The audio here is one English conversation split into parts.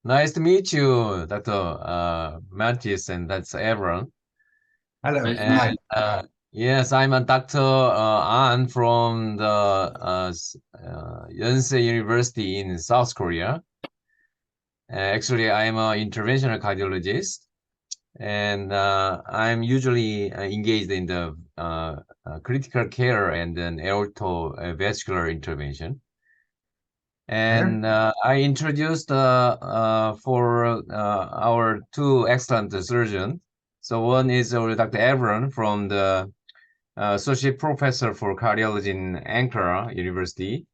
Nice to meet you, Dr. Matthias, and that's Evren. Hello. And Hi. yes, I'm a Dr. An from the Yonsei University in South Korea. Actually, I'm an interventional cardiologist, and I'm usually engaged in the critical care and then aorto vascular intervention. Okay. And I introduced for our two excellent surgeons. So one is Dr. Evren from the Associate Professor for Cardiology in Ankara University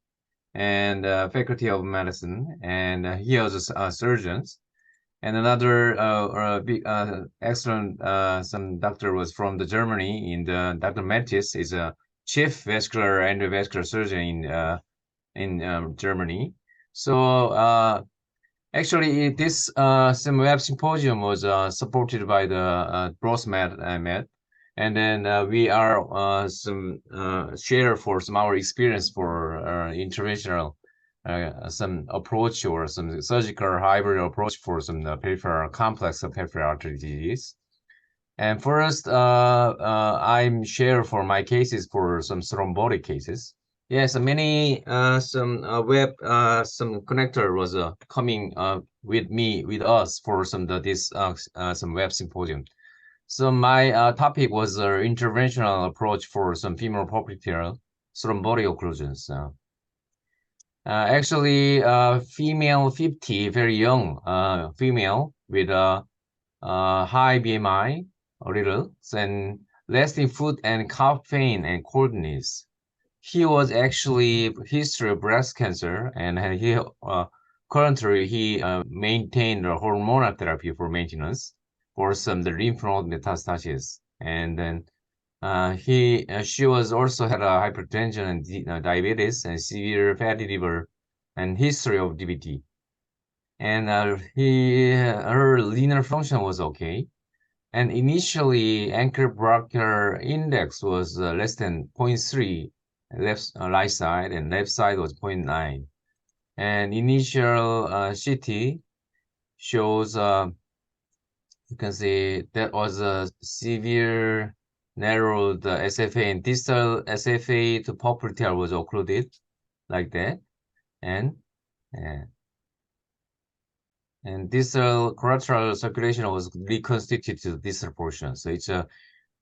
and Faculty of Medicine, and he is a surgeon. And another big, excellent some doctor was from the Germany. In the Dr. Matthias is a chief vascular endovascular surgeon in Germany. So actually, this some web symposium was supported by the Met, and then we are some share for some our experience for interventional some approach or some surgical hybrid approach for some peripheral complex of peripheral artery disease. And first, I'm share for my cases for some thrombotic cases. Yes, many some web some connector was coming with us for some this some web symposium. So my topic was interventional approach for some femoropopliteal thrombotic occlusions. Actually, female 50, very young female with a high BMI, a little, and lasting foot and calf pain and coldness. He was actually history of breast cancer, and he currently he maintained a hormonal therapy for maintenance for some the lymph node metastasis, and then she was also had a hypertension and diabetes and severe fatty liver and history of DVT, and her linear function was okay. And initially, anchor brachial index was less than zero point 0.3 left right side, and left side was 0.9. And initial CT shows you can see that was a severe narrowed SFA, and distal SFA to popliteal was occluded like that, and uh, and distal collateral circulation was reconstituted to distal portion. So it's a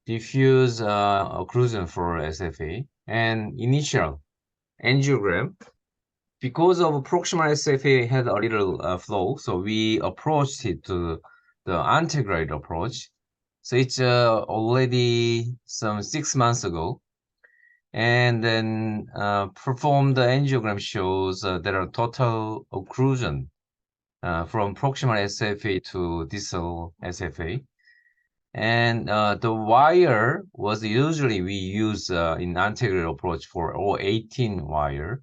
diffuse occlusion for SFA. And initial angiogram, because of proximal SFA had a little flow, so we approached it to the antegrade approach. So it's already some 6 months ago. And then performed the angiogram shows there are total occlusion from proximal SFA to distal SFA. And the wire was usually we use in antegrade approach for 018 wire.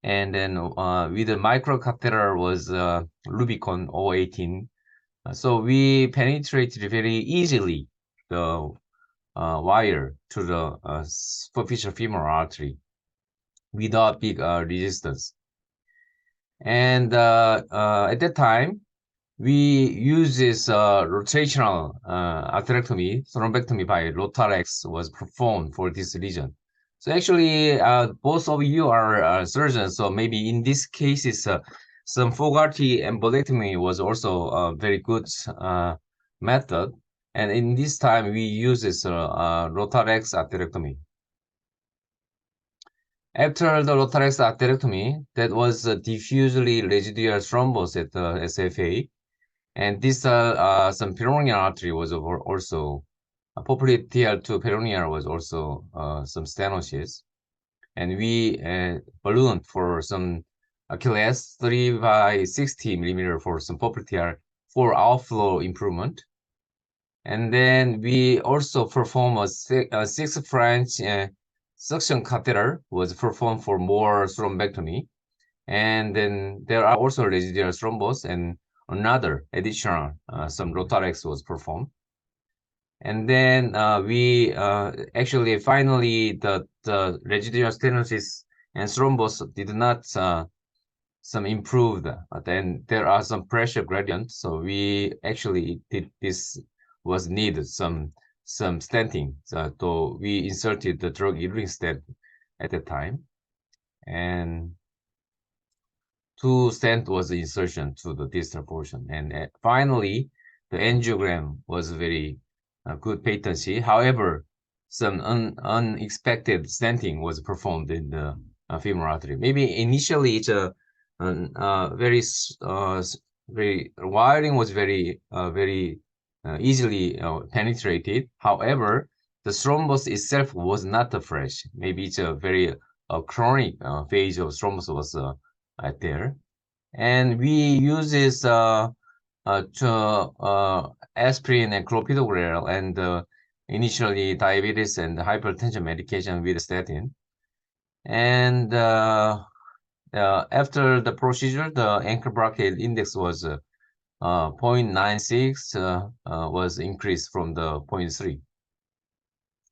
And then with the microcatheter was Rubicon 018. So we penetrated very easily the wire to the superficial femoral artery without big resistance. And at that time, we use this rotational atherectomy, thrombectomy by Rotarex was performed for this lesion. So actually, both of you are surgeons, so maybe in this case, some Fogarty embolectomy was also a very good method. And in this time, we use this Rotarex atherectomy. After the Rotarex atherectomy, that was diffusely residual thrombus at the SFA. And this some peroneal artery was also popliteal to peroneal was also some stenosis, and we ballooned for some Achilles 3 by 60 millimeter for some popliteal for outflow improvement, and then we also perform a six French suction catheter was performed for more thrombectomy. And then there are also residual thrombus, and another additional some Rotarex was performed. And then we actually finally the residual stenosis and thrombus did not some improved. Then there are some pressure gradient. So we actually did this was needed some stenting. So we inserted the drug-eluting stent at the time, and 2 stent was the insertion to the distal portion. And finally, the angiogram was very good patency. However, some unexpected stenting was performed in the femoral artery. Maybe initially it's a very wiring was very easily penetrated. However, the thrombus itself was not fresh. Maybe it's a very chronic phase of thrombus was there, and we use this aspirin and clopidogrel and initially diabetes and hypertension medication with statin. And after the procedure, the ankle blockade index was 0.96 was increased from the 0.3.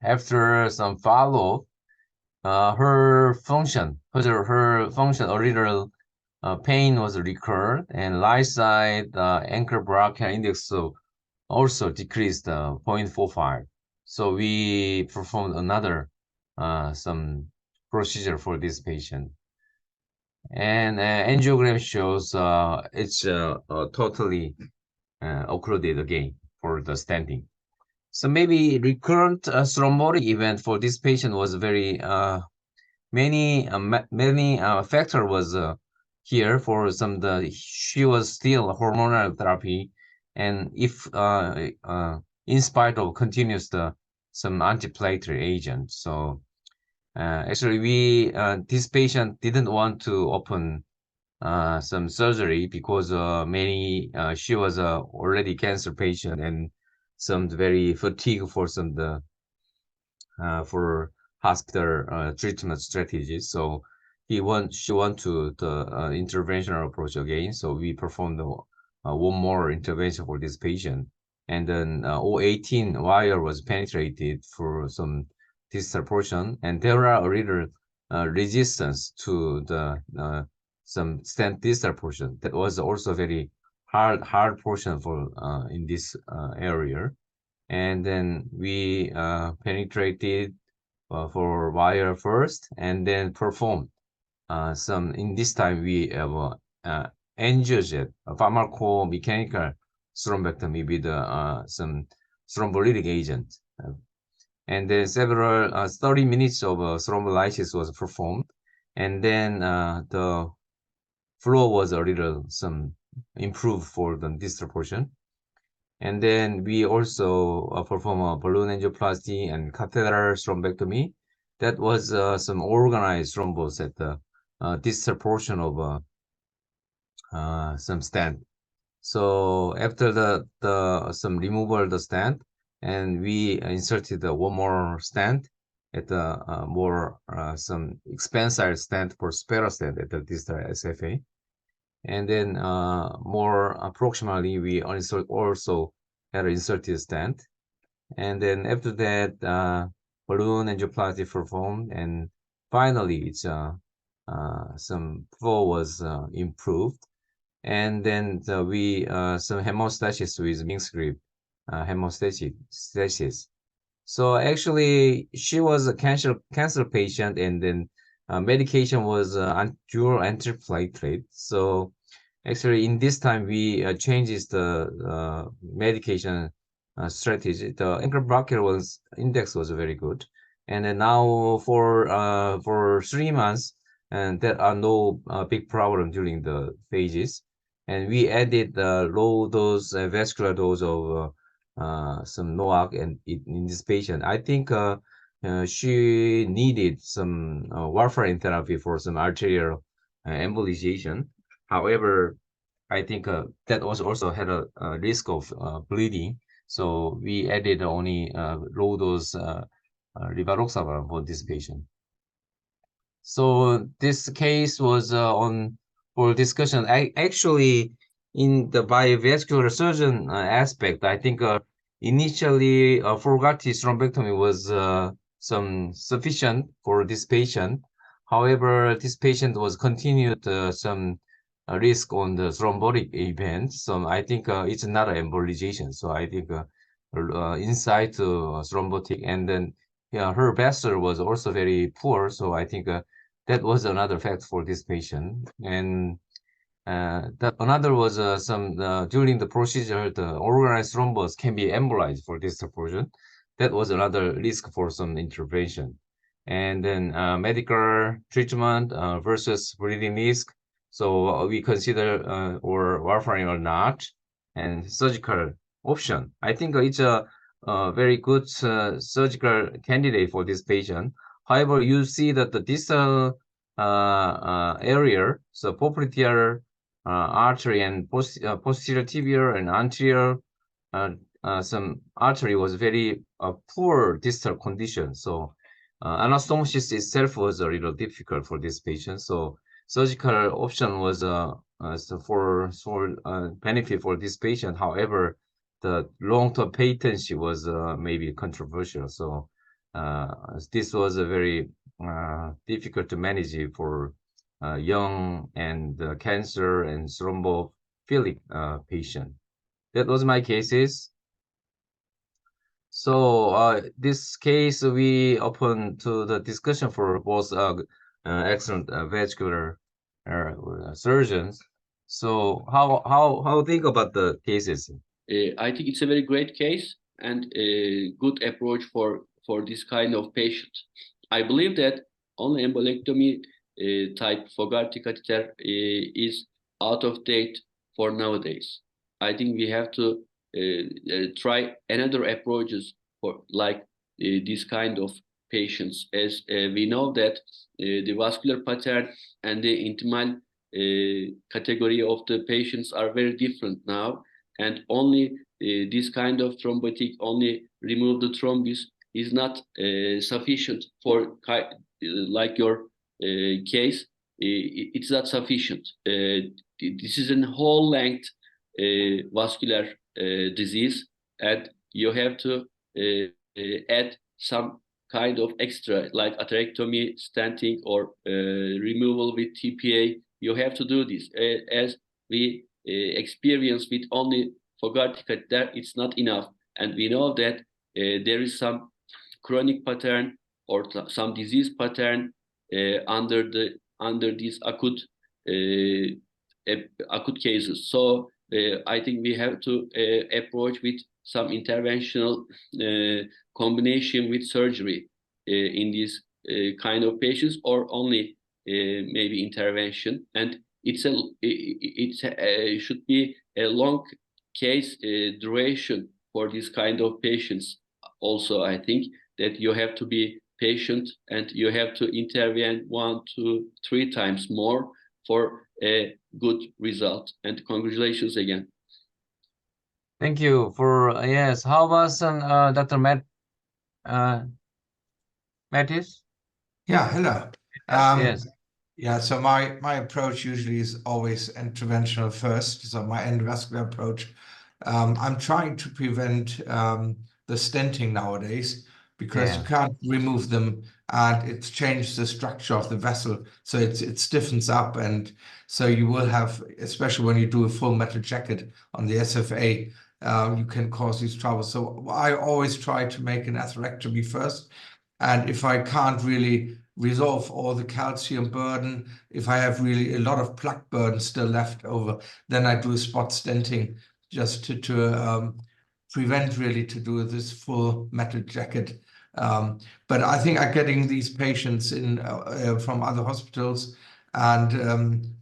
After some follow, her function original pain was recurred, and right side ankle blockade index also decreased 0.45. So we performed another some procedure for this patient, and angiogram shows it's totally occluded again for the stenting. So maybe recurrent thrombotic event for this patient was very many factor was here for some she was still hormonal therapy, and if in spite of continuous some antiplatelet agent. So actually we this patient didn't want to open some surgery because she was already cancer patient and some very fatigue for some for hospital treatment strategies. So she want to the interventional approach again. So we performed one more intervention for this patient, and then 018 wire was penetrated for some distal portion, and there are a little resistance to the some stent distal portion. That was also very hard portion for in this area. And then we penetrated for wire first, and then performed some. In this time we have angiojet, a pharmacomechanical thrombectomy with some thrombolytic agent, and then several 30 minutes of thrombolysis was performed, and then the flow was a little some improved for the distal portion. And then we also perform a balloon angioplasty and catheter thrombectomy. That was some organized thrombus at the distal portion of some stent. So after the some removal of the stent, and we inserted one more stent at the more some expansile stent for spiral stent at the distal SFA. And then more approximately we also had an inserted stent. And then after that balloon angioplasty performed, and finally it's some flow was improved. And then we some hemostasis with mixed grip hemostasis. So actually she was a cancer patient, and then medication was dual antiplatelet. So actually in this time we changes the medication strategy. The ankle blockade was index was very good, and then now for 3 months, and there are no big problem during the phases, and we added the low dose vascular dose of some NOAC and in this patient. I think she needed some warfarin therapy for some arterial embolization. However, I think that was also had a risk of bleeding, so we added only low dose rivaroxaban for this patient. So this case was on for discussion. I actually, in the biovascular surgeon aspect, I think initially Forgatti thrombectomy was some sufficient for this patient. However, this patient was continued some risk on the thrombotic event. So I think it's not an embolization. So I think insight to thrombotic, and then yeah, her vessel was also very poor. So I think that was another fact for this patient. And that another was during the procedure, the organized thrombus can be embolized for this portion. That was another risk for some intervention. And then medical treatment versus bleeding risk. So we consider or warfarin or not, and surgical option. I think it's a very good surgical candidate for this patient. However, you see that the distal area, so popliteal artery and posterior tibial and anterior some artery was very poor distal condition. So anastomosis itself was a little difficult for this patient. So surgical option was for benefit for this patient. However, the long-term patency was maybe controversial. So this was a very difficult to manage for young and cancer and thrombophilic patient. That was my cases. So this case we open to the discussion for both excellent vascular surgeons. So how think about the cases? I think it's a very great case and a good approach for this kind of patient. I believe that only embolectomy type Fogarty catheter is out of date for nowadays. I think we have to try another approaches for like this kind of patients, as we know that the vascular pattern and the intimal category of the patients are very different now, and only this kind of thrombotic, only remove the thrombus is not sufficient for like your case. It's not sufficient. This is a whole length vascular disease, and you have to add some kind of extra like atherectomy, stenting, or removal with TPA. You have to do this. As we experience with only Fogarty catheter, it's not enough. And we know that there is some chronic pattern or some disease pattern under these acute cases. So I think we have to approach with some interventional combination with surgery in these kind of patients, or only maybe intervention. And it should be a long case duration for this kind of patients. Also, I think that you have to be patient and you have to intervene 1, 2, 3 times more for a good result. And congratulations again. Thank you for yes. How about some Dr. Matthias? Yeah, hello. Yes. Yeah, so my approach usually is always interventional first. So my endovascular approach, I'm trying to prevent the stenting nowadays, because you can't remove them and it changes the structure of the vessel. So it stiffens up, and so you will have, especially when you do a full metal jacket on the SFA, you can cause these troubles. So I always try to make an atherectomy first. And if I can't really resolve all the calcium burden, if I have really a lot of plaque burden still left over, then I do a spot stenting just to prevent really to do this full metal jacket. But I think I'm getting these patients in from other hospitals, and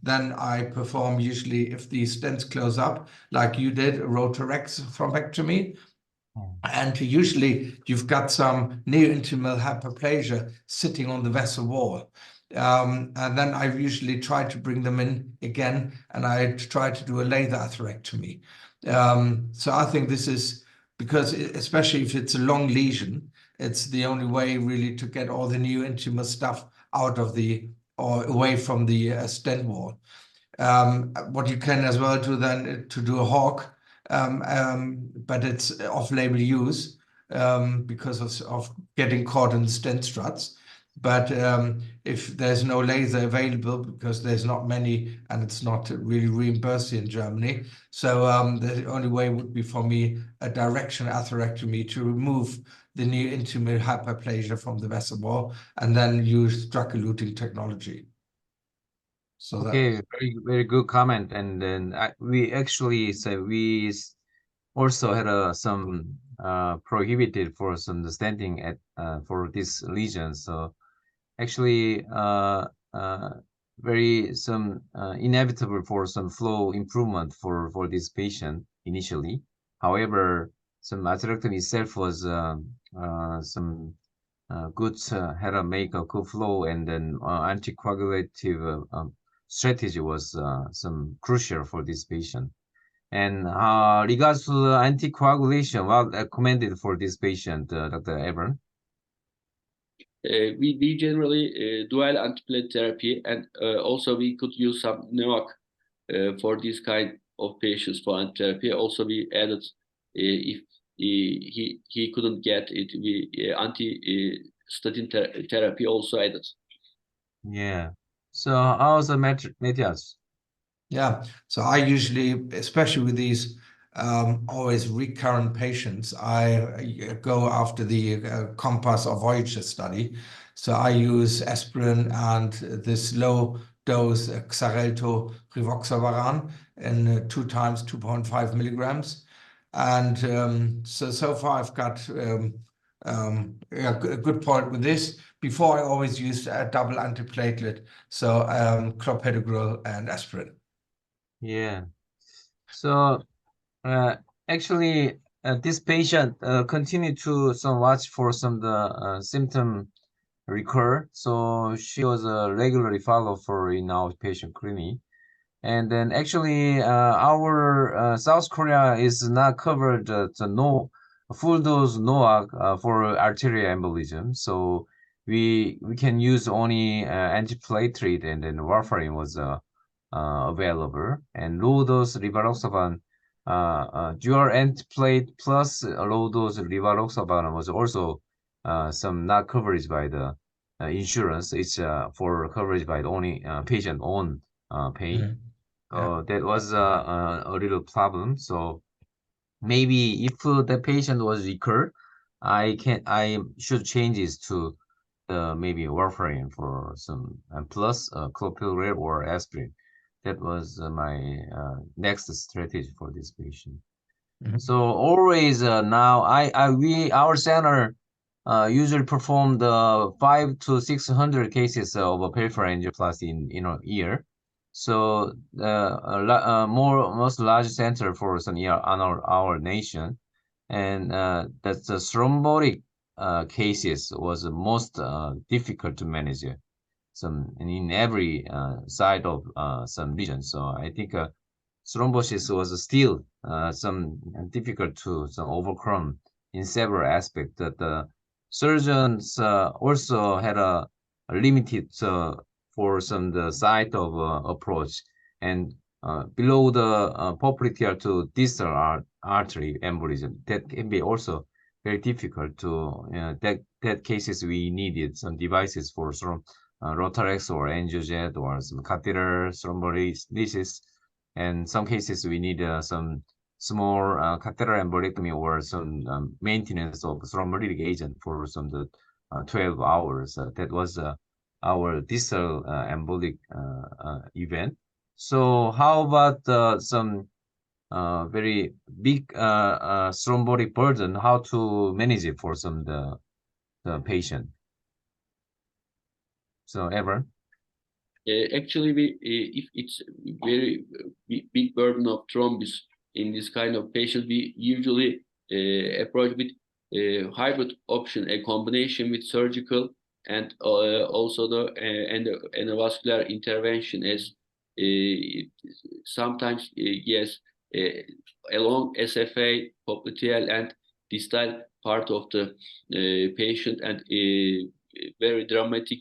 then I perform usually, if the stents close up, like you did, a rotarex thrombectomy. And usually you've got some neointimal hyperplasia sitting on the vessel wall. And then I usually try to bring them in again, and I try to do a laser atherectomy. So I think this is because, especially if it's a long lesion, it's the only way really to get all the neointimal stuff out of or away from the stent wall. What you can as well do then to do a hawk, but it's off-label use because of getting caught in the stent struts. But if there's no laser available because there's not many and it's not really reimbursed in Germany, so the only way would be for me a directional atherectomy to remove the new intimal hyperplasia from the vessel wall and then use drug-eluting technology. So Okay, very good comment. And then we actually say also had some prohibited for some stenting at for this lesion. So actually very some inevitable for some flow improvement for this patient initially. However, some atherectomy itself was some good had a make a good flow, and then anticoagulative strategy was some crucial for this patient. And regards to the anticoagulation, what recommended for this patient, Dr. Evren? We generally dual antiplatelet therapy, and also we could use some NOAC for this kind of patients for antitherapy. Also, we added if he couldn't get it, we anti-statin therapy also added. Yeah. So how's the Matthias? yeah, so I usually, especially with these always recurrent patients, I go after the COMPASS or Voyager study. So I use aspirin and this low dose Xarelto rivoxabaran in 2 times 2.5 milligrams. And so far I've got a good point with this. Before I always used a double antiplatelet, so clopidogrel and aspirin. Yeah. So actually, this patient continued to watch for some the symptom recur. So she was regularly followed for in outpatient clinic. And then actually, our South Korea is not covered the no full dose NOAC for arterial embolism. So we can use only antiplatelet, and then warfarin was available, and low dose rivaroxaban, dual antiplate plus low dose rivaroxaban was also some not coverage by the insurance. It's for coverage by the only patient own pay. Mhm. Yeah. That was a little problem. So maybe if the patient was recur, I should change this to maybe warfarin for some plus clopidogrel or aspirin. That was my next strategy for this patient. Mhm. So always now our center usually perform the 500 to 600 cases of peripheral angioplasty in a year. So most large center for some year on our nation, and that's the thrombotic cases was the most difficult to manage. Some in every side of some region. So I think thrombosis was still some difficult to some overcome in several aspects. That the surgeons also had a limited for some the site of approach, and below the popliteal to distal artery embolism, that can be also very difficult to that cases we needed some devices for some Rotarex or angiojet or some catheter thrombolysis. And some cases we need some small catheter embolectomy or some maintenance of thrombolytic agent for some 12 hours. That was our distal embolic event. So how about some very big thrombotic burden? How to manage it for some the patient? So Evren? Actually, if it's very big burden of thrombus in this kind of patients, we usually approach with hybrid option, a combination with surgical and also the endovascular intervention as sometimes, yes, along SFA, popliteal and distal part of the patient, and very dramatic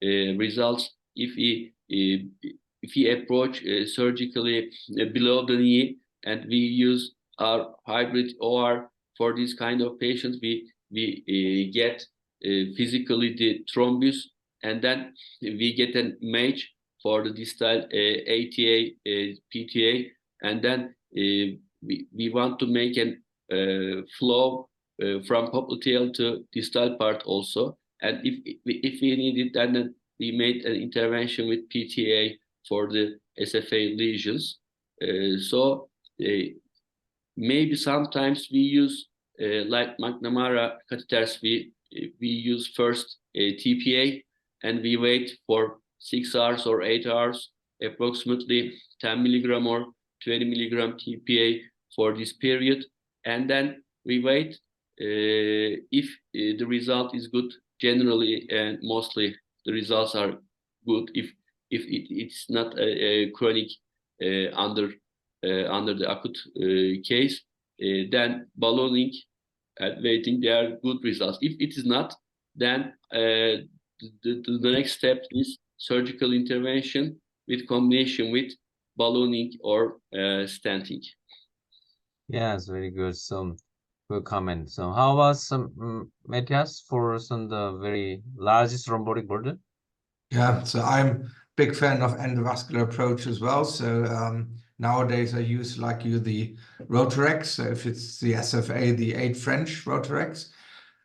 results if we approach surgically below the knee, and we use our hybrid OR for these kind of patients, we get physically the thrombus and then we get a match for the distal ATA, PTA, and then we want to make a flow from popliteal to distal part also. And if we need it, then we made an intervention with PTA for the SFA lesions. So maybe sometimes we use like McNamara catheters. We use first TPA, and we wait for 6 hours or 8 hours, approximately 10 milligram or 20 milligram TPA for this period, and then we wait. If the result is good, generally and mostly the results are good. If it's not a chronic under the acute case, then ballooning and waiting, they are good results. If it is not, then the next step is surgical intervention with combination with ballooning or stenting. Yes, very good. Some good comment. So how about some Matthias for some the very largest thrombotic burden? Yeah, so I'm big fan of endovascular approach as well. So nowadays I use like you the Rotarex. So if it's the SFA, the 8 French Rotarex,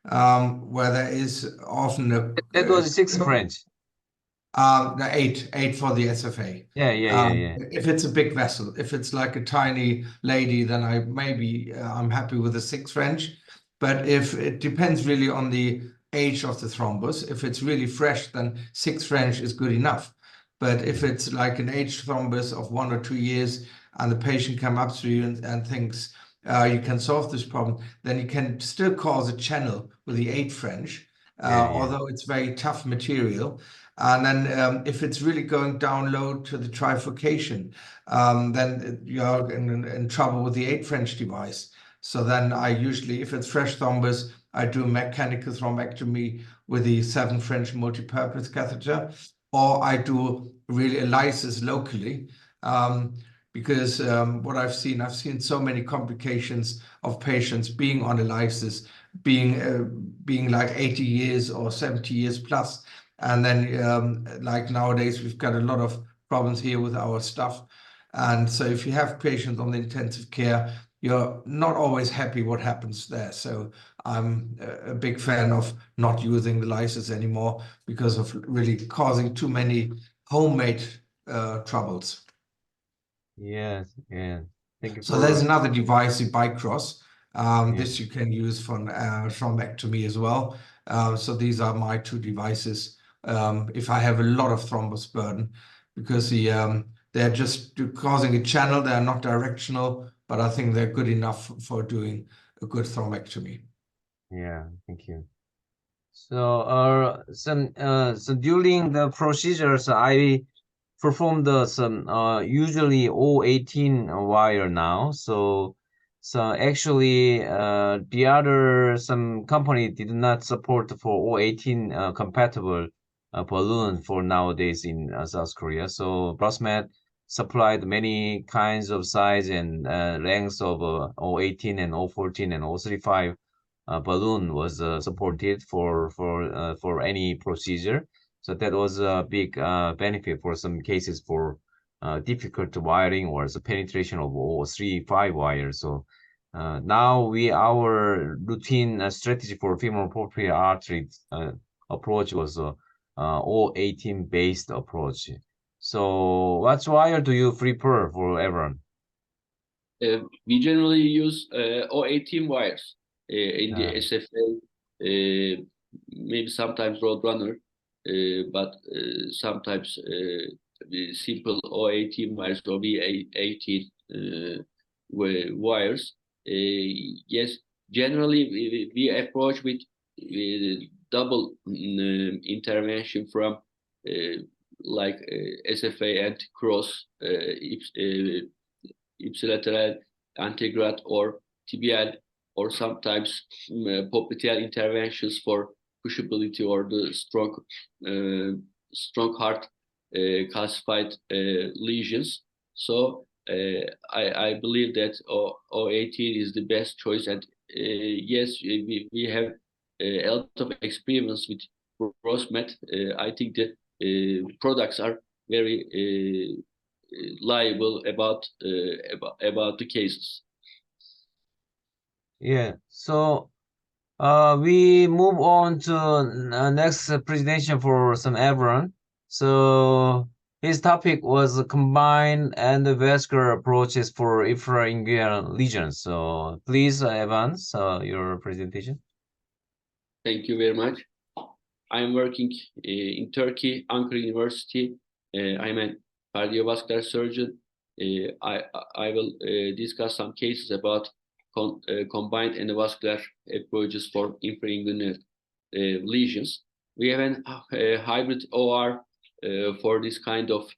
where there is often a That was 6 French. the eight for the SFA. Yeah. If it's a big vessel, if it's like a tiny lady, then I'm happy with the 6 French. But if it depends really on the age of the thrombus, if it's really fresh, then 6 French is good enough. But if it's like an aged thrombus of 1 or 2 years, and the patient come up to you and thinks you can solve this problem, then you can still cause a channel with the 8 French, although it's very tough material. And then if it's really going down low to the trifurcation, then you're in trouble with the 8 French device. So then I usually, if it's fresh thrombus, I do mechanical thrombectomy with the 7 French multipurpose catheter, or I do really a lysis locally. Because what I've seen so many complications of patients being on a lysis, being like 80 years or 70 years plus. And then like nowadays, we've got a lot of problems here with our stuff. And so if you have patients on the intensive care, you're not always happy what happens there. So I'm a big fan of not using the lysis anymore because of really causing too many homemade troubles. Yes. Thank you So there's for another device, the Bicross. This you can use for thrombectomy as well. So these are my 2 devices if I have a lot of thrombus burden, because they're just causing a channel. They're not directional, but I think they're good enough for doing a good thrombectomy. Yeah, thank you. So so during the procedures I performed some usually 018 wire now. So actually the other some company did not support for 018 compatible balloon for nowadays in South Korea. So Brosmet supplied many kinds of size and lengths of 018 and 014 and 035 balloon was supported for any procedure. So that was a big benefit for some cases for difficult wiring or the penetration of 035 wire. So now our routine strategy for femoropopliteal artery approach was 018 based approach. So what wire do you prefer for Evren? We generally use 018 wires in the SFA, maybe sometimes Roadrunner, but sometimes the simple 018 wires or V18 wires. Yes, generally we approach with double intervention from like SFA and cross ipsilateral, antegrade, or tibial, or sometimes popliteal interventions for pushability or the strong heart calcified lesions. So I believe that 018 is the best choice, and yes, we have a lot of experience with gross met. I think the products are very liable about the cases. Yeah. So we move on to next presentation for some Evren. So his topic was combined endovascular approaches for infrainguinal lesions. So please, Evans, your presentation. Thank you very much. I'm working in Turkey, Ankara University. I'm a cardiovascular surgeon. I will discuss some cases about combined endovascular approaches for infrainguinal lesions. We have a hybrid OR for this kind of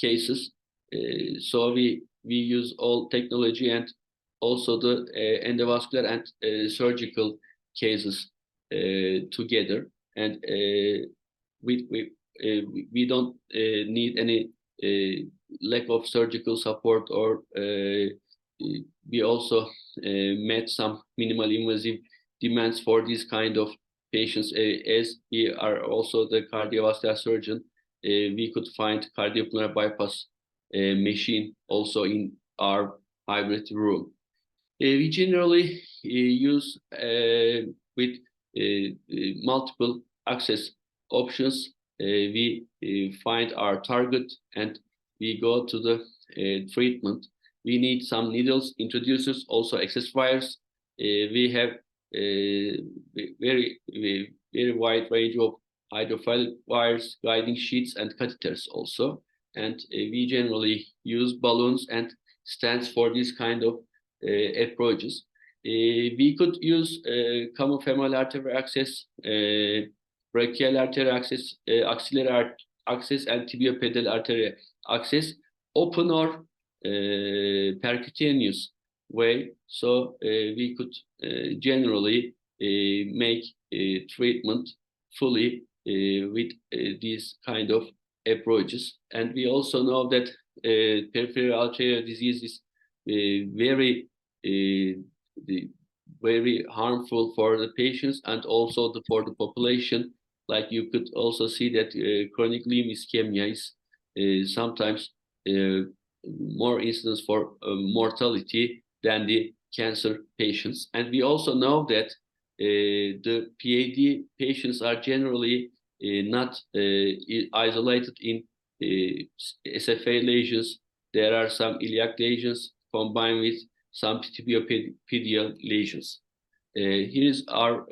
cases. So we use all technology and also the endovascular and surgical cases together, and we don't need any lack of surgical support, or we also met some minimal invasive demands for these kind of patients. As we are also the cardiovascular surgeon, we could find cardiopulmonary bypass machine also in our hybrid room. We generally use with multiple access options. We find our target and we go to the treatment. We need some needles, introducers, also access wires. We have very wide range of hydrophilic wires, guiding sheets, and catheters also. And we generally use balloons and stents for this kind of approaches. We could use common femoral artery access, brachial artery access, axillary access, and tibiopedal artery access, open or percutaneous way. So we could generally make treatment fully with these kind of approaches. And we also know that peripheral arterial disease is very harmful for the patients and also for the population. Like you could also see that chronic limb ischemia is sometimes more incidence for mortality than the cancer patients. And we also know that the PAD patients are generally not isolated in SFA lesions. There are some iliac lesions combined with some tibiopedial lesions. Here is our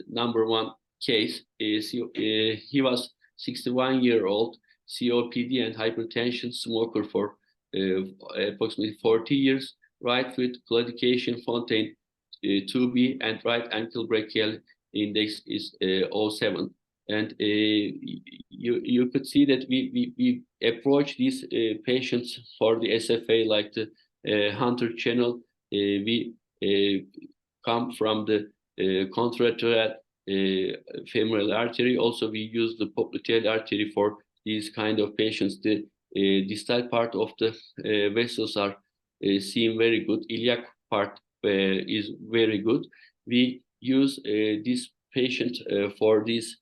number one case. He was 61-year-old, COPD and hypertension, smoker for approximately 40 years, right foot claudication Fontaine 2B, and right ankle brachial index is 0.7. And you could see that we approach these patients for the SFA like the Hunter channel. We come from the contralateral femoral artery. Also, we use the popliteal artery for these kind of patients. The distal part of the vessels are seen very good. Iliac part is very good. We use this patient for this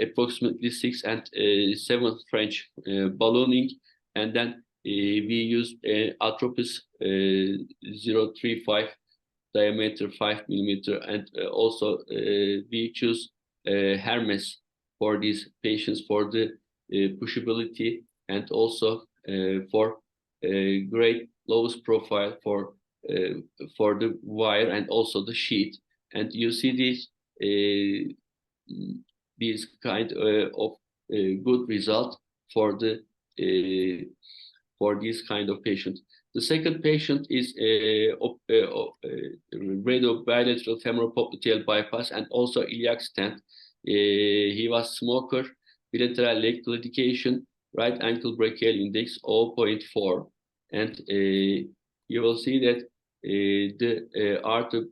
approximately 6 and 7 French ballooning, and then we use Atropis 0.35 diameter 5 millimeter, and also we choose Hermes for these patients for the pushability and also for great lowest profile for the wire and also the sheet. And you see these kind of good result for the for this kind of patient. The second patient is radiobilateral femoropopliteal bypass and also iliac stent. He was smoker, bilateral leg claudication, right ankle brachial index 0.4, and you will see that the artery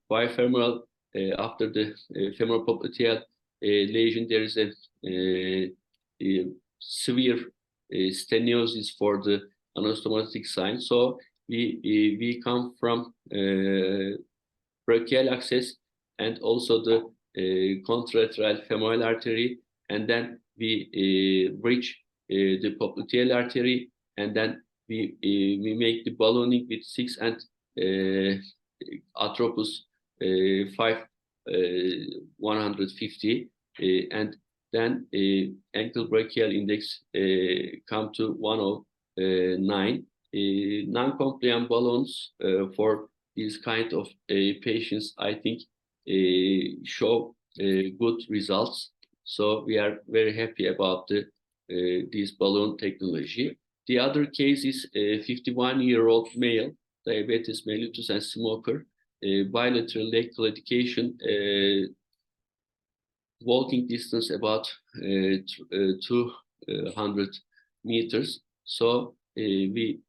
bifemoral after the femoropopliteal lesion, there is a severe stenosis for the anastomotic sign. So we come from brachial access and also the contralateral femoral artery, and then we bridge the popliteal artery, and then we make the ballooning with 6 and atropus 5 150, and then ankle brachial index come to 109. Non-compliant balloons for these kind of patients, I think, show good results. So we are very happy about this balloon technology. The other case is a 51-year-old male, diabetes mellitus and smoker, bilateral leg claudication, walking distance about 200 meters. So we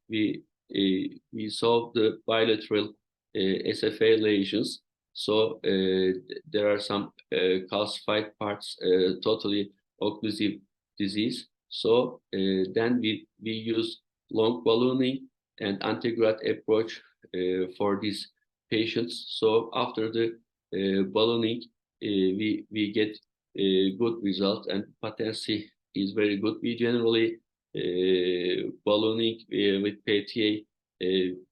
solved the bilateral SFA lesions. So there are some calcified parts, totally occlusive disease. So then we use long ballooning and antegrade approach for these patients. So after the ballooning, we get good results, and patency is very good. We generally ballooning with PTA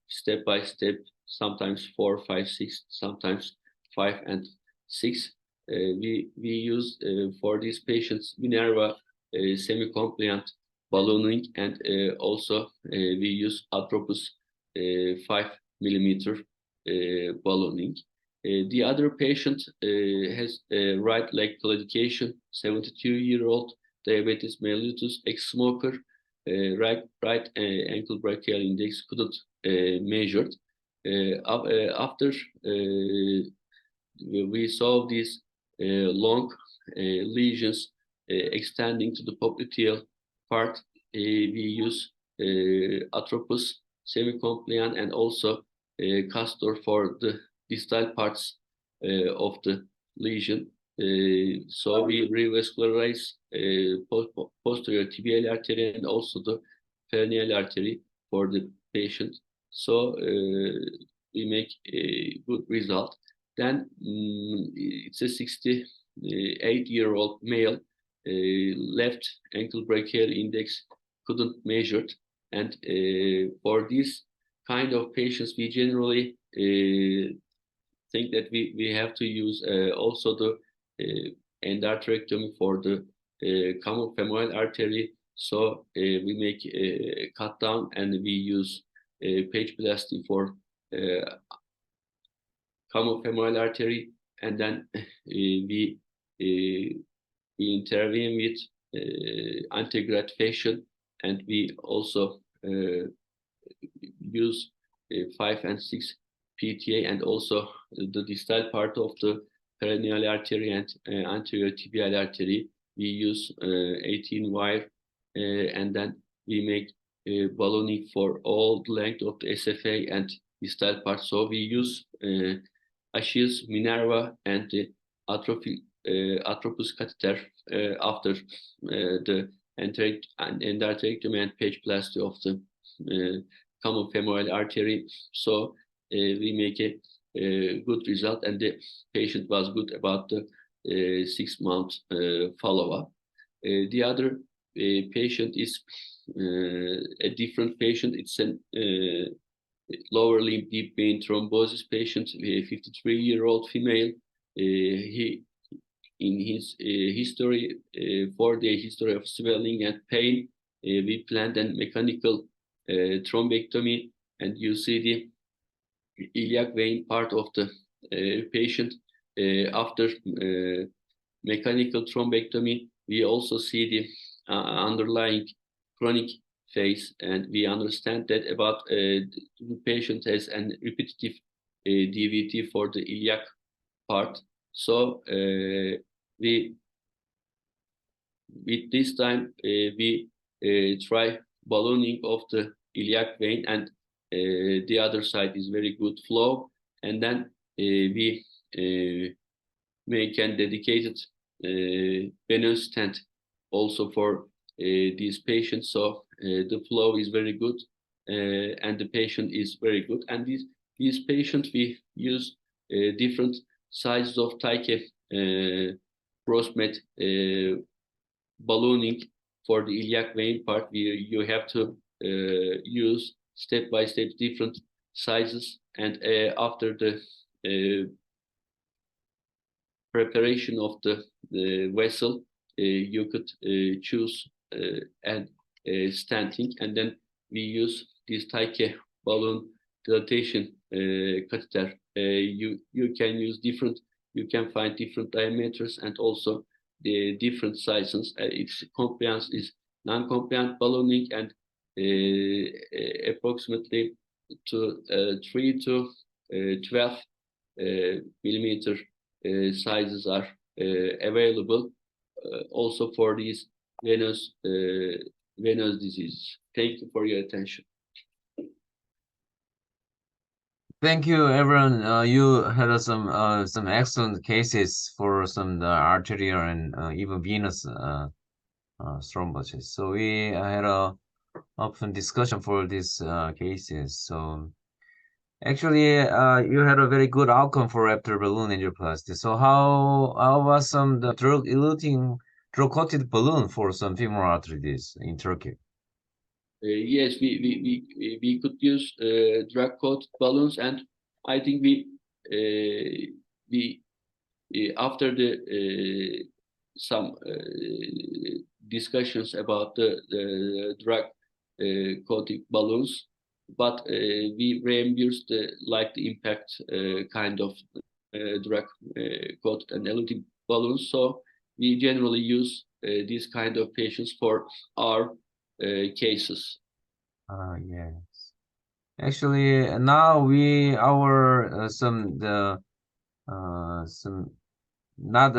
step by step, sometimes 4, 5, 6, sometimes 5 and 6. We use for these patients Minerva semi-compliant ballooning, and also we use Atropus 5 millimeter ballooning. The other patient has right leg claudication, 72-year-old, diabetes mellitus, ex-smoker, right ankle brachial index couldn't measured. After we saw these long lesions extending to the popliteal part, we use Atropus semi-compliant and also Castor for the distal parts of the lesion. So we revascularize posterior tibial artery and also the peroneal artery for the patient. So we make a good result. Then it's a 68-year-old male, left ankle brachial index couldn't measured, and for this kind of patients, we generally think that we have to use also the endarterectomy for the common femoral artery. So we make a cut down and we use pageplasty for common femoral artery, and then we intervene with antegrade fashion, and we also use 5 and 6 PTA, and also the distal part of the peroneal artery and anterior tibial artery. We use 18 wire, and then we make ballooning for all the length of the SFA and distal part. So we use Achilles, Minerva, and the Atropus catheter after the endarterectomy and pageplasty of the common femoral artery. So we make a good result, and the patient was good about the 6-month follow-up. The other patient is a different patient. It's a lower limb deep vein thrombosis patient, a 53-year-old female. He, in his history, 4-day history of swelling and pain, we planned a mechanical thrombectomy, and you see the iliac vein part of the patient. After mechanical thrombectomy, we also see the underlying chronic phase, and we understand that about the patient has an repetitive DVT for the iliac part. So we, with this time, we try ballooning of the iliac vein, and the other side is very good flow, and then we make a dedicated venous stent also for these patients. So the flow is very good, and the patient is very good. And these patients, we use different sizes of TICA cross-met ballooning for the iliac vein part. You have to use step-by-step different sizes, and after the preparation of the vessel, you could choose and stenting, and then we use this Taike balloon dilatation catheter. You can use different, you can find different diameters and also the different sizes. Its compliance is non-compliant ballooning, and approximately to 3 to 12 millimeter sizes are available also for these venous diseases. Thank you for your attention. Thank you, Evren. You had some excellent cases for some arterial and even venous thrombosis. So we had a open discussion for these cases. So actually, you had a very good outcome for after balloon angioplasty. So how was the drug-coated balloon for some femoral artery disease in Turkey? Yes, we could use drug-coated balloons, and I think we after the some discussions about the drug-coated balloons, but we reimbursed like the impact kind of drug-coated and eluting balloons. So we generally use these kind of patients for our cases. Yes. Actually, now some not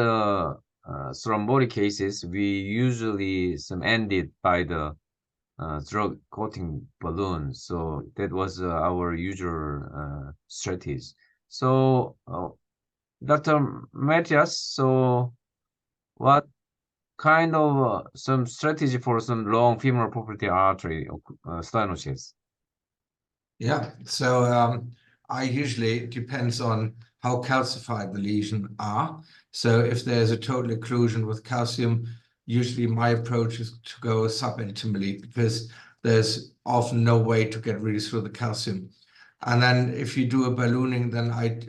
thrombotic cases, we usually ended by the drug coating balloon. So that was our usual strategy. So Dr. Matthias, so what kind of some strategy for some long femoropopliteal artery stenosis? Yeah, so I usually, it depends on how calcified the lesion are. So if there's a total occlusion with calcium, usually my approach is to go subintimally, because there's often no way to get really through the calcium. And then if you do a ballooning, then I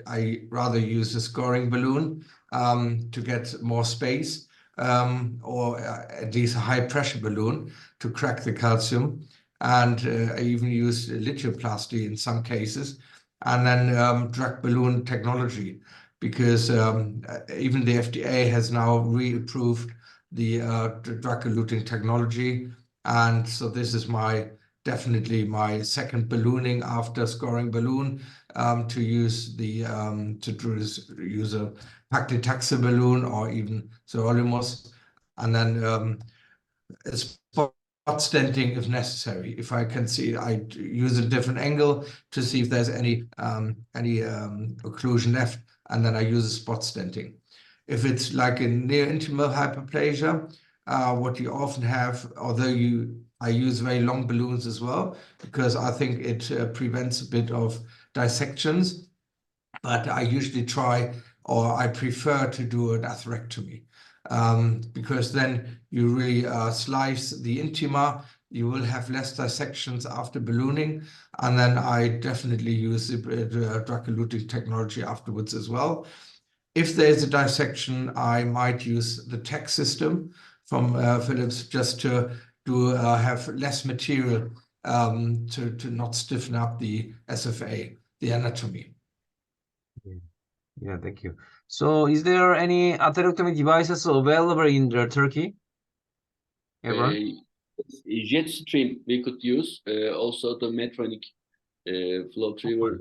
rather use a scoring balloon to get more space, or at least a high pressure balloon to crack the calcium. And I even use lithioplasty in some cases, and then drug balloon technology, because even the FDA has now reapproved the drug-eluting technology. And so this is definitely my second ballooning after scoring balloon, to use a paclitaxel balloon or even sirolimus, and then spot stenting if necessary. If I can see, I use a different angle to see if there's any occlusion left, and then I use a spot stenting. If it's like a near-intimal hyperplasia, what you often have, although I use very long balloons as well, because I think it prevents a bit of dissections, but I usually try, or I prefer to do an atherectomy. Because then you really slice the intima, you will have less dissections after ballooning, and then I definitely use the drug-eluting technology afterwards as well. If there's a dissection, I might use the TEC system from Philips, just to have less material, to not stiffen up the SFA, the anatomy. Yeah, thank you. So is there any atherectomy devices available in Turkey? Evren? Jet stream we could use, also the Medtronic flow retriever,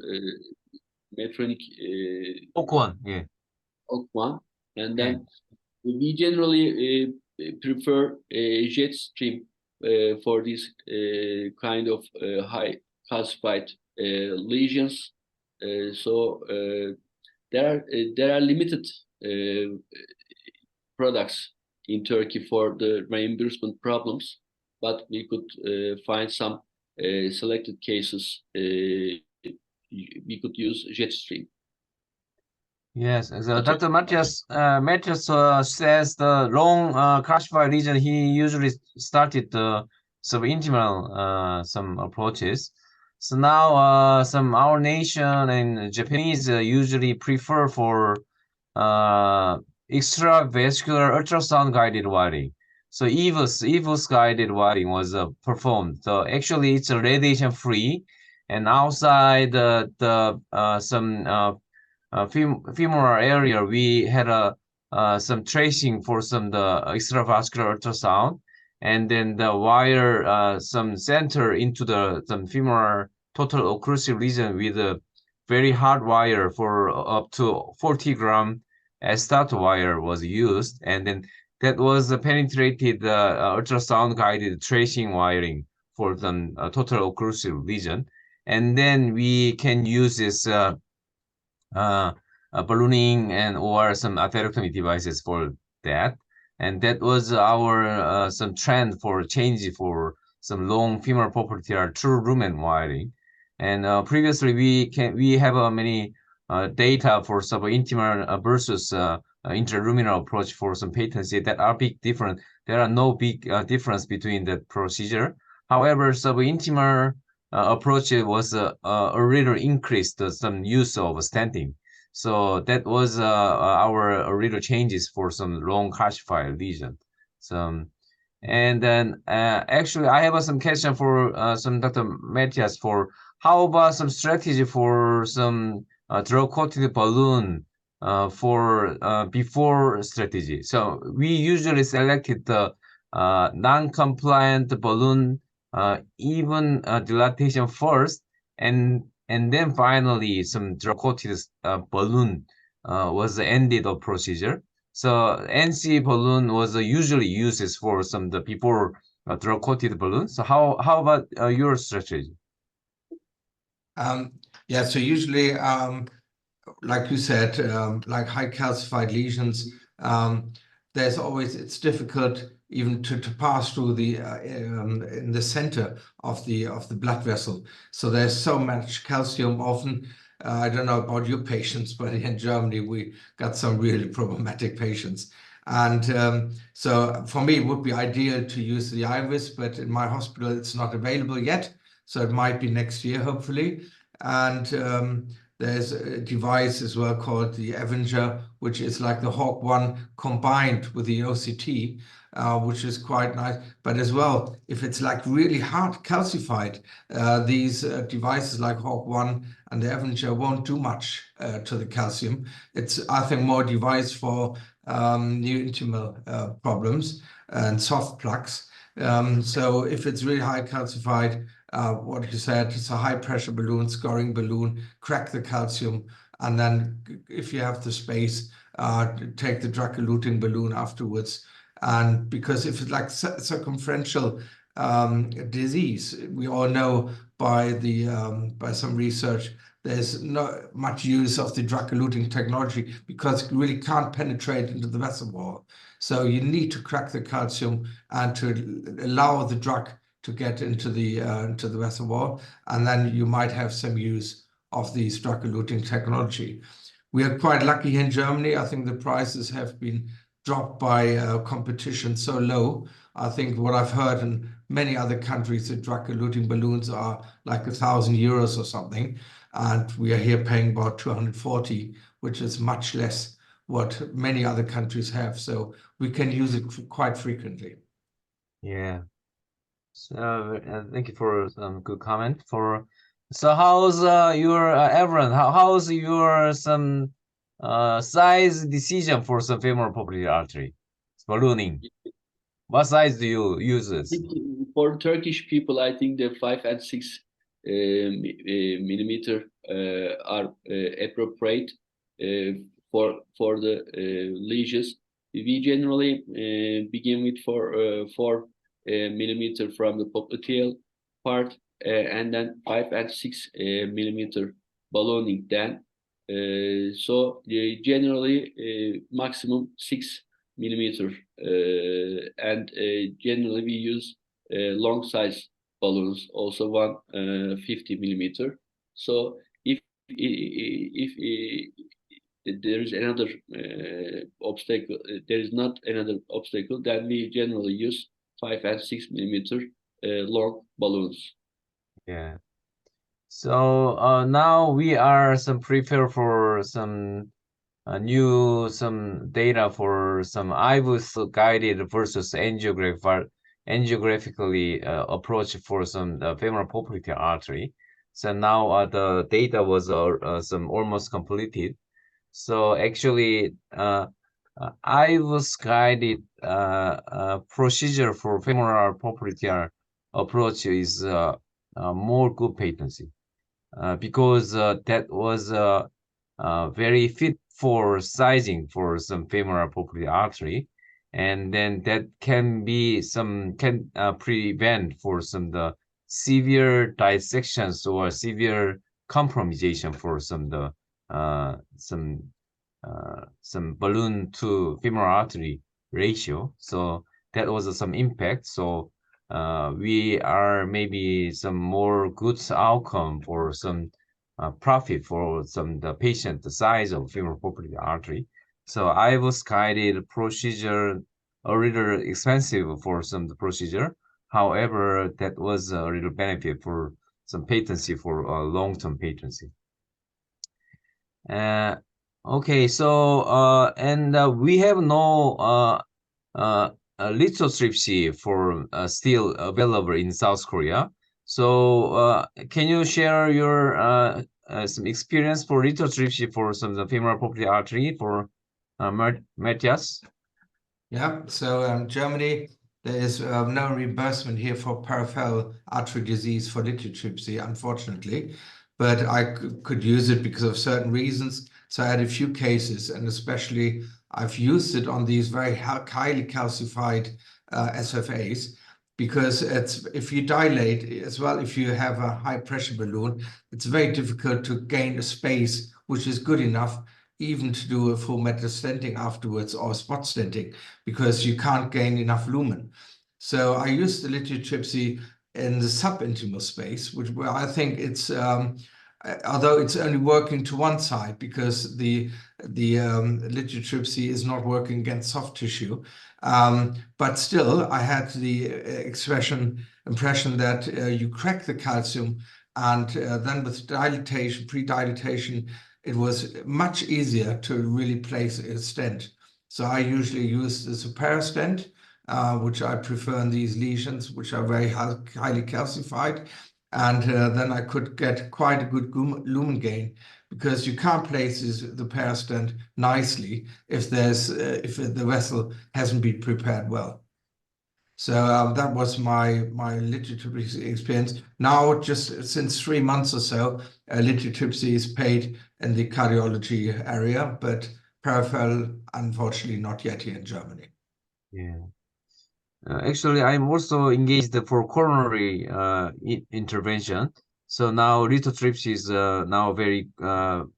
Medtronic Oak1, yeah. Occlusion, and then we generally prefer jet stream for this kind of high calcified lesions. So there are limited products in Turkey for the reimbursement problems, but we could find some selected cases. We could use jet stream. Yes, so Dr. Matthias, says the long calcified lesion, he usually started the subintimal some approaches. So now some our nation and Japanese usually prefer for extravascular ultrasound guided wiring. So EVUS guided wiring was performed. So actually it's a radiation free, and outside the some femoral area, we had some tracing for some the extravascular ultrasound, and then the wire some center into the some femoral total occlusive region with a very hard wire for up to 40-gram stat wire was used, and then that was penetrated ultrasound guided tracing wiring for the total occlusive region, and then we can use this ballooning and or some atherectomy devices for that. And that was our some trend for change for some long femoropopliteal true lumen wiring. And previously we have many data for subintimal versus interluminal approach for some patency that are big different. There are no big difference between the procedure. However, subintimal approach was a little increased some use of stenting. So that was our little changes for some long calcified lesion. So, and then actually I have some question for some Dr. Matthias for how about some strategy for some drug-coated balloon for before strategy. So we usually selected the non-compliant balloon even dilatation first, and then finally some drug-coated balloon was the ended of procedure. So NC balloon was usually used for some the before drug-coated balloon. So how about your strategy? Yeah, so usually, like you said, like high calcified lesions, there's always, it's difficult even to pass through the in the center of the blood vessel. So there's so much calcium often. I don't know about your patients, but in Germany we got some really problematic patients. And so for me, it would be ideal to use the IVUS, but in my hospital it's not available yet. So it might be next year, hopefully. And there's a device as well called the Evren, which is like the Hawk 1 combined with the OCT, which is quite nice. But as well, if it's like really hard calcified, these devices like Hawk 1 and the Evren won't do much to the calcium. It's, I think, more device for new intimal problems and soft plaques. So if it's really high calcified, what you said, it's a high pressure balloon, scoring balloon, crack the calcium, and then if you have the space, take the drug-eluting balloon afterwards. And because if it's like circumferential disease, we all know by some research, there's not much use of the drug-eluting technology because it really can't penetrate into the vessel wall. So you need to crack the calcium and to allow the drug to get into the vessel wall, and then you might have some use of the drug-eluting technology. We are quite lucky in Germany. I think the prices have been dropped by competition so low. I think what I've heard in many other countries, the drug-eluting balloons are like 1,000 euros or something, and we are here paying about 240, which is much less what many other countries have. So we can use it quite frequently. Yeah. So thank you for some good comment. So how's your Evren? How's your some size decision for some femoropopliteal artery ballooning? What size do you use this? For Turkish people, I think the 5 and 6 millimeter are appropriate for the lesions. We generally begin with 4 millimeter from the popliteal part, and then 5 and 6 millimeter ballooning. Then, so generally maximum 6 millimeter, and generally we use long size balloons, also 150 millimeter. So if there is another obstacle, there is not another obstacle, then we generally use 5 and 6 millimeter long balloons. Yeah. So now we are some prepare for some some data for some IVUS guided versus angiographically approach for some femoropopliteal artery. So now the data was some almost completed. So actually, IVUS guided procedure for femoral popliteal approach is more good patency. Because that was very fit for sizing for some femoral popliteal artery, and then that can be some prevent for some the severe dissections or severe compromisation for some some balloon to femoral artery ratio. So that was some impact. So we are maybe some more good outcome for some profit for some the patient the size of femoropopliteal artery. So I was guided procedure a little expensive for some the procedure. However, that was a little benefit for some patency for long-term patency. Okay, so and we have no lithotripsy for still available in South Korea. So can you share your some experience for lithotripsy for some of the femoral popliteal artery for Matthias? Yeah, so Germany, there is no reimbursement here for peripheral artery disease for lithotripsy, unfortunately, but I could use it because of certain reasons. So I had a few cases, and especially I've used it on these very highly calcified SFAs, because it's if you dilate as well, if you have a high pressure balloon, it's very difficult to gain a space which is good enough even to do a full metal stenting afterwards or spot stenting, because you can't gain enough lumen. So I used the lithotripsy in the subintimal space, where I think it's although it's only working to one side, because the lithotripsy is not working against soft tissue. But still, I had the impression that you crack the calcium, and then with dilatation, pre-dilatation, it was much easier to really place a stent. So I usually use the superior stent, which I prefer in these lesions, which are very highly calcified. And then I could get quite a good lumen gain, because you can't place the para stent nicely if the vessel hasn't been prepared well. So that was my lithotripsy experience. Now, just since 3 months or so, lithotripsy is paid in the cardiology area, but peripheral, unfortunately, not yet here in Germany. Yeah. Actually, I'm also engaged for coronary intervention. So now lithotripsy is now a very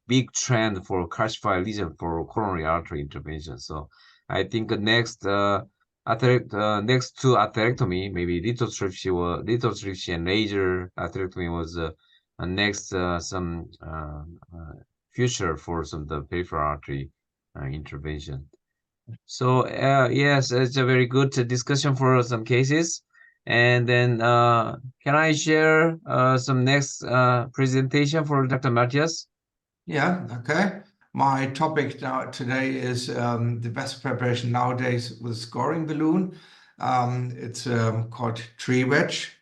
big trend for calcified lesion for coronary artery intervention. So I think next next to atherectomy, maybe lithotripsy and laser atherectomy was next some future for some of the peripheral artery intervention. So yes, it's a very good discussion for some cases. And then can I share some next presentation for Dr. Matthias? Yeah, okay. My topic now today is the best preparation nowadays with scoring balloon. It's called Tri-Wedge.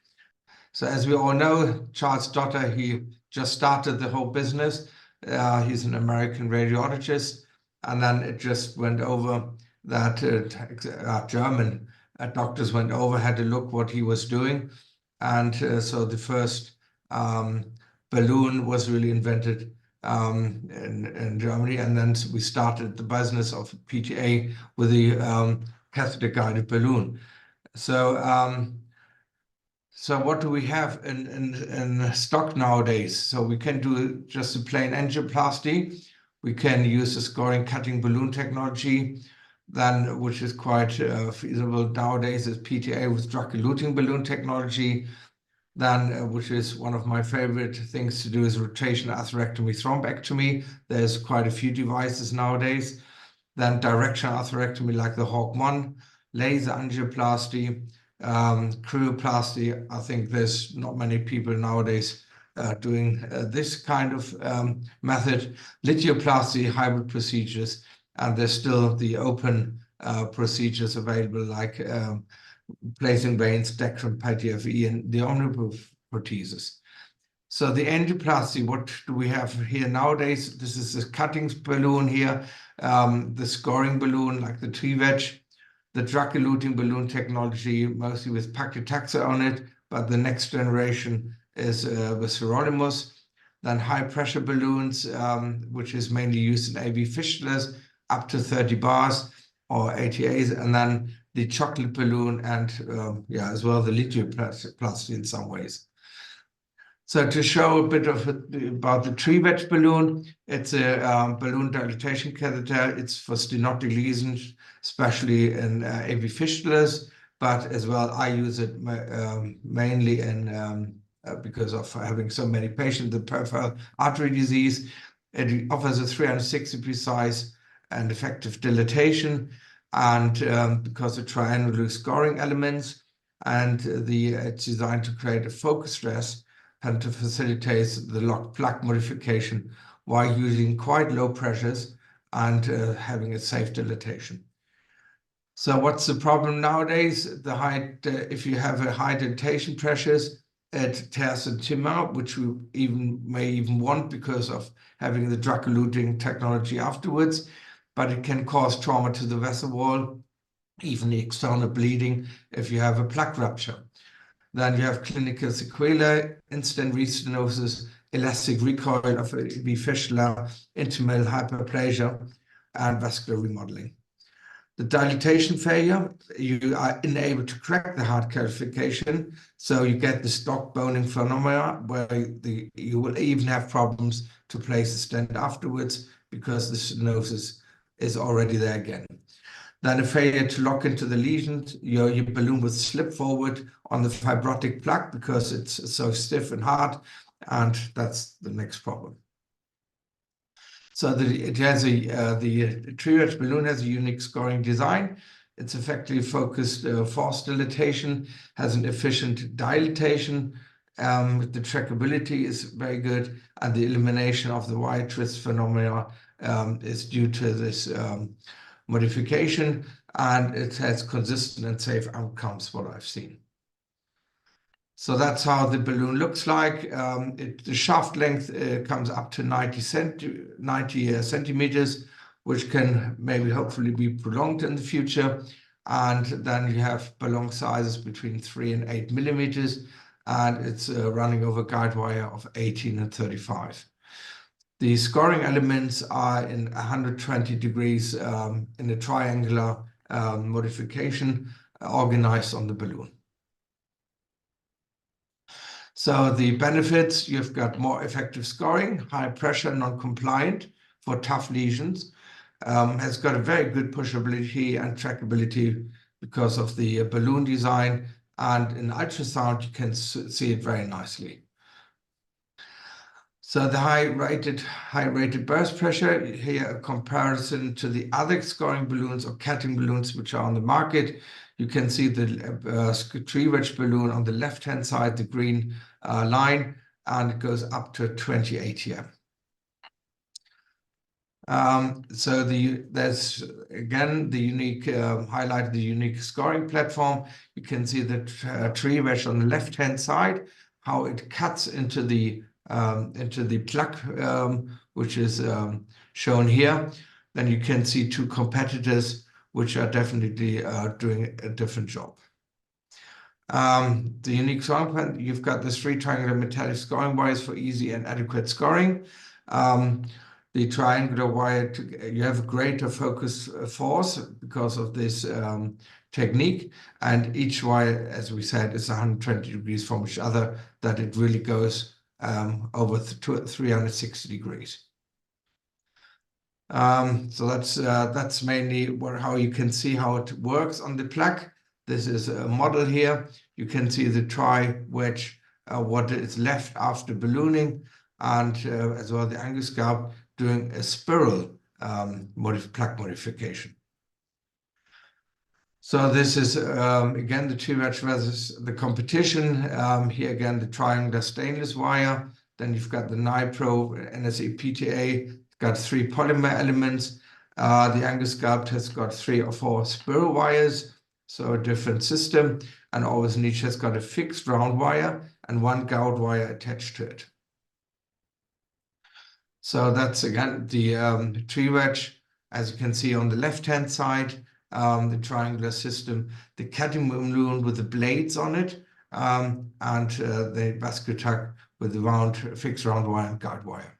So as we all know, Charles Dotter, he just started the whole business. He's an American radiologist, and then it just went over that German doctors went over, had to look what he was doing. And so the first balloon was really invented in Germany. And then we started the business of PTA with the catheter-guided balloon. So what do we have in stock nowadays? So we can do just a plain angioplasty. We can use a scoring cutting balloon technology, then which is quite feasible nowadays, is PTA with drug-eluting balloon technology. Then, which is one of my favorite things to do, is rotational atherectomy, thrombectomy. There's quite a few devices nowadays. Then directional atherectomy, like the Hawk 1, laser angioplasty, cryoplasty. I think there's not many people nowadays doing this kind of method. Lithioplasty, hybrid procedures, and there's still the open procedures available, like placing veins, Dectrin, PTFE, and the omnipotent prosthesis. So the angioplasty, what do we have here nowadays? This is the cutting balloon here, the scoring balloon, like the Tri-Wedge, the drug-eluting balloon technology, mostly with paclitaxel on it, but the next generation is with sirolimus. Then high-pressure balloons, which is mainly used in AV fistulas, up to 30 bars, or ATAs, and then the chocolate balloon, and as well the lithioplasty in some ways. So to show a bit about the Tri-Wedge balloon, it's a balloon dilatation catheter. It's for stenotic lesions, especially in AV fistulas, but as well I use it mainly in because of having so many patients with peripheral artery disease. It offers a 360-degree size and effective dilatation, and because of triangular scoring elements, and it's designed to create a focus stress and to facilitate the locked plaque modification while using quite low pressures and having a safe dilatation. So what's the problem nowadays? If you have a high dilatation pressures, it tears the tumor, which we may even want because of having the drug-eluting technology afterwards, but it can cause trauma to the vessel wall, even the external bleeding if you have a plaque rupture. Then you have clinical sequelae, instant restenosis, elastic recoil of a fistula, intimal hyperplasia, and vascular remodeling. The dilatation failure, you are unable to crack the heart calcification, so you get the stock boning phenomena where you will even have problems to place a stent afterwards because the stenosis is already there again. Then a failure to lock into the lesions, your balloon would slip forward on the fibrotic plaque because it's so stiff and hard, and that's the next problem. So the Tri-Wedge balloon has a unique scoring design. It's effectively focused force dilatation, has an efficient dilatation. The trackability is very good, and the elimination of the wire twist phenomena is due to this modification, and it has consistent and safe outcomes, what I've seen. So that's how the balloon looks like. The shaft length comes up to 90 centimeters, which can maybe hopefully be prolonged in the future. And then you have balloon sizes between 3 and 8 millimeters, and it's running over guide wire of 18 and 35. The scoring elements are in 120 degrees in a triangular modification organized on the balloon. So the benefits, you've got more effective scoring, high pressure, non-compliant for tough lesions, has got a very good pushability and trackability because of the balloon design, and in ultrasound you can see it very nicely. So the high rated burst pressure, here a comparison to the other scoring balloons or cutting balloons which are on the market. You can see the Tri-Wedge balloon on the left-hand side, the green line, and it goes up to 20 ATM. So there's again the unique highlight, the unique scoring platform. You can see the Tri-Wedge on the left-hand side, how it cuts into the plaque, which is shown here. Then you can see two competitors which are definitely doing a different job. The unique scoring plan, you've got the 3 triangular metallic scoring wires for easy and adequate scoring. The triangular wire, you have a greater focus force because of this technique, and each wire, as we said, is 120 degrees from each other, that it really goes over 360 degrees. So that's mainly how you can see how it works on the plaque. This is a model here. You can see the Tri-Wedge what is left after ballooning, and as well the angioscope doing a spiral plaque modification. So this is again the Tri-Wedge versus the competition. Here again the triangular stainless wire. Then you've got the Nipro NSA PTA. Got 3 polymer elements. The angioscope has got 3 or 4 spiral wires, so a different system. And always each has got a fixed round wire and 1 gout wire attached to it. So that's again the Tri-Wedge, as you can see on the left-hand side. The triangular system, the cutting balloon with the blades on it, and the vascular tract with the round, fixed round wire and guide wire.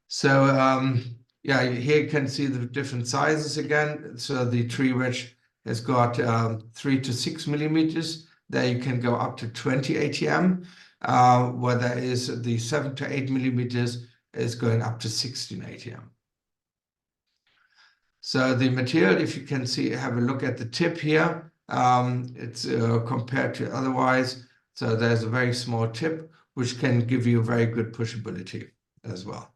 So yeah, here you can see the different sizes again. So the Tri-Wedge has got 3 to 6 millimeters. There you can go up to 20 ATM, where there is the 7 to 8 millimeters is going up to 16 ATM. So the material, if you can see, have a look at the tip here. It's compared to otherwise. So there's a very small tip, which can give you very good pushability as well.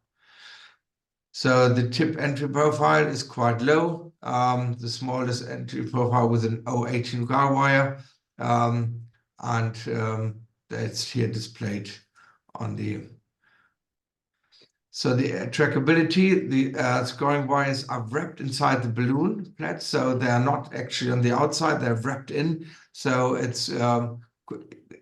So the tip entry profile is quite low. The smallest entry profile with an 0.18 guide wire. That's here displayed on the... So the trackability, the scoring wires are wrapped inside the balloon plate, so they are not actually on the outside, they're wrapped in. So it's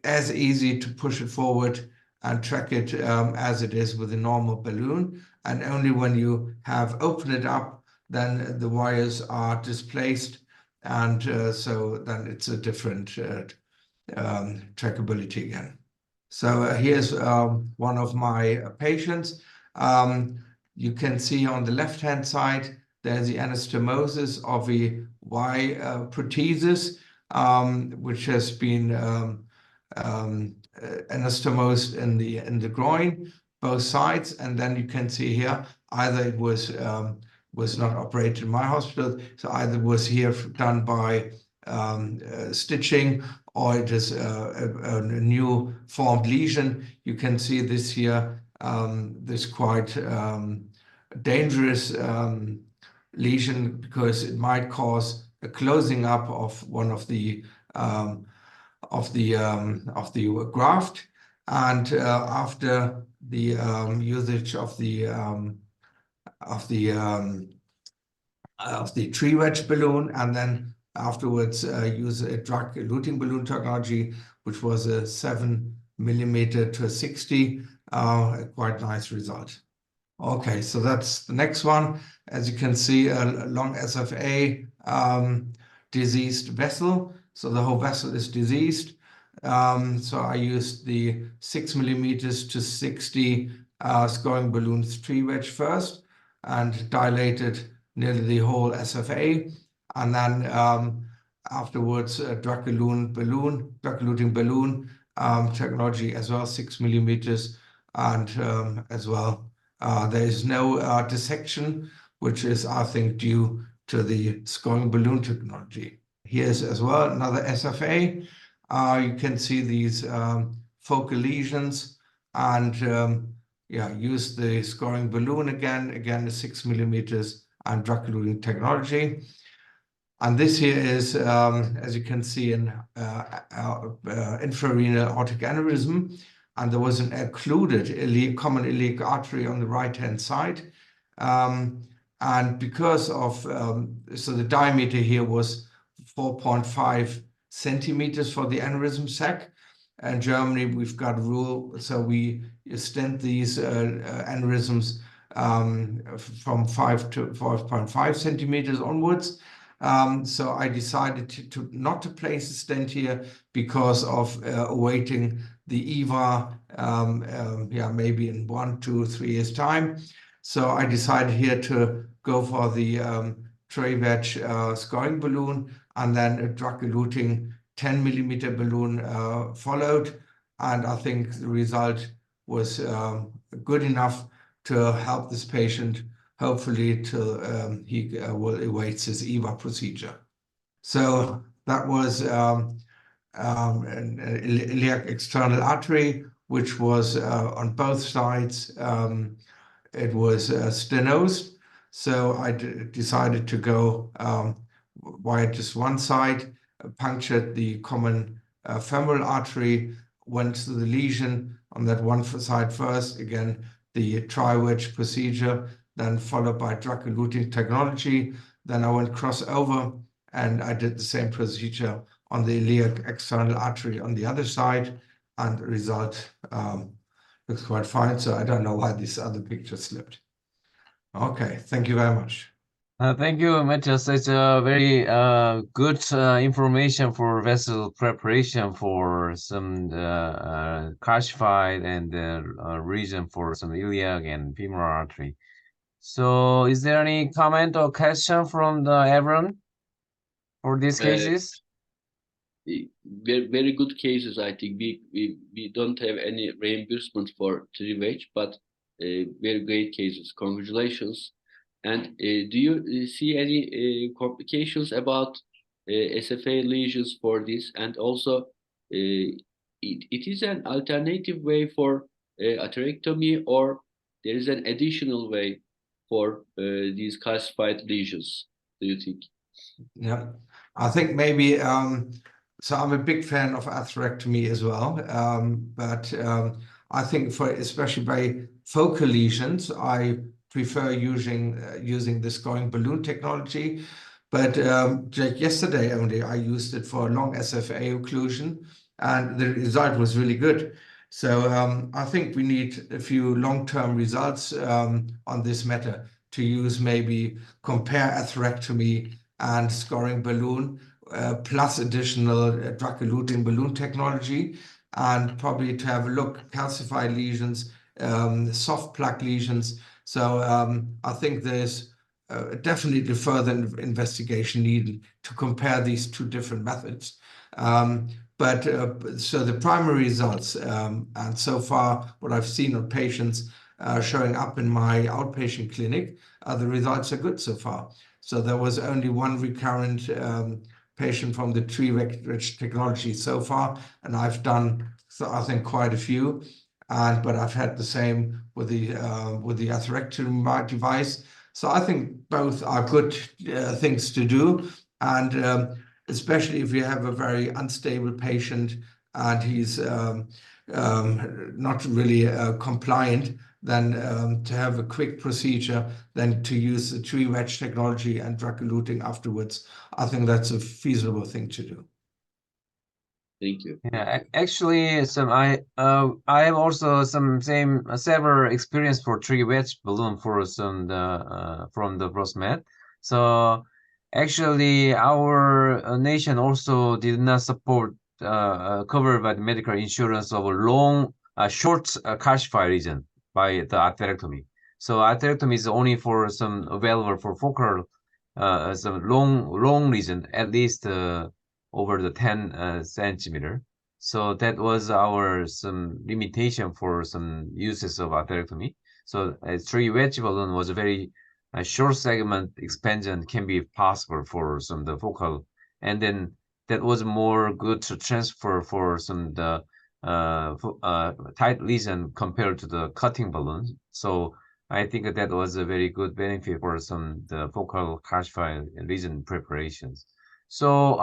as easy to push it forward and track it as it is with a normal balloon. And only when you have opened it up, then the wires are displaced. And so then it's a different trackability again. So here's one of my patients. You can see on the left-hand side, there's the anastomosis of a Y prothesis, which has been anastomosed in the groin, both sides. And then you can see here, either it was not operated in my hospital, so either it was here done by stitching, or it is a new formed lesion. You can see this here. This quite dangerous lesion, because it might cause a closing up of one of the graft, and after the usage of the Tri-Wedge balloon, and then afterwards use a drug-eluting balloon technology, which was a 7 millimeter to a 60. A quite nice result. Okay, so that's the next one. As you can see, a long SFA diseased vessel. So the whole vessel is diseased. So I used the 6 millimeters to 60 scoring balloons Tri-Wedge first, and dilated nearly the whole SFA. And then afterwards, drug-eluting balloon technology as well, 6 millimeters. And as well, there is no dissection, which is, I think, due to the scoring balloon technology. Here's as well another SFA. You can see these focal lesions, and yeah, use the scoring balloon again the 6 millimeters and drug-eluting technology. And this here is, as you can see, an infrarenal aortic aneurysm. And there was an occluded common iliac artery on the right-hand side. And because of, so the diameter here was 4.5 centimeters for the aneurysm sac. In Germany, we've got a rule, so we stent these aneurysms from 5 to 5.5 centimeters onwards. So I decided not to place a stent here because of awaiting the EVA, yeah, maybe in 1, 2, 3 years' time. So I decided here to go for the Tri-Wedge scoring balloon, and then a drug-eluting 10 millimeter balloon followed. And I think the result was good enough to help this patient, hopefully till he will await his EVA procedure. So that was iliac external artery, which was on both sides. It was stenosed. So I decided to go via just one side, punctured the common femoral artery, went to the lesion on that one side first, again, the Tri-Wedge procedure, then followed by drug-eluting technology. Then I went crossover and I did the same procedure on the iliac external artery on the other side, and the result looks quite fine. So I don't know why this other picture slipped. Okay, thank you very much. Thank you, Matthias. It's a very good information for vessel preparation for some calcified and region for some iliac and femoral artery. So, is there any comment or question from the Evren for these cases? Very, very good cases. I think we don't have any reimbursement for Tri-Wedge, but very great cases. Congratulations. And do you see any complications about SFA lesions for this? And also, it is an alternative way for atherectomy, or there is an additional way for these calcified lesions, do you think? Yeah, I think maybe, so I'm a big fan of atherectomy as well. But I think for especially by focal lesions, I prefer using this going balloon technology. But like yesterday only, I used it for long SFA occlusion, and the result was really good. So I think we need a few long-term results on this matter to use, maybe compare atherectomy and scoring balloon plus additional drug-eluting balloon technology, and probably to have a look calcified lesions, soft plaque lesions. So I think there's definitely further investigation needed to compare these two different methods. But so the primary results, and so far what I've seen on patients showing up in my outpatient clinic, the results are good so far. So there was only one recurrent patient from the Tri-Wedge technology so far, and I've done, so I think, quite a few. But I've had the same with the atherectomy device. So I think both are good things to do, and especially if you have a very unstable patient and he's not really compliant, then to have a quick procedure, then to use the Tri-Wedge technology and drug-eluting afterwards, I think that's a feasible thing to do. Thank you. Yeah, actually, I have also several experience for Tri-Wedge balloon for some from the PROSMED. So actually, our nation also did not support covered by the medical insurance of a long, short calcified region by the atherectomy. So atherectomy is only for some available for focal, some long region, at least over the 10 centimeter. So that was our some limitation for some uses of atherectomy. So a Tri-Wedge balloon was a very short segment expansion can be possible for some the focal, and then that was more good to transfer for some the tight lesion compared to the cutting balloons. So I think that was a very good benefit for some the focal calcified lesion preparations. So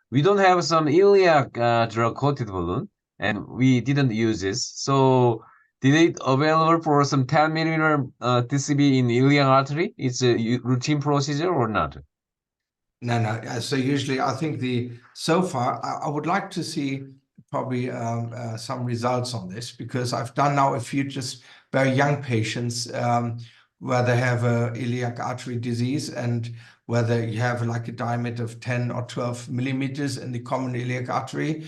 we don't have some iliac drug-coated balloon, and we didn't use this. So did it available for some 10 millimeter TCB in iliac artery? It's a routine procedure or not? No. So usually, I think so far, I would like to see probably some results on this, because I've done now a few just very young patients where they have a iliac artery disease, and whether you have like a diameter of 10 or 12 millimeters in the common iliac artery.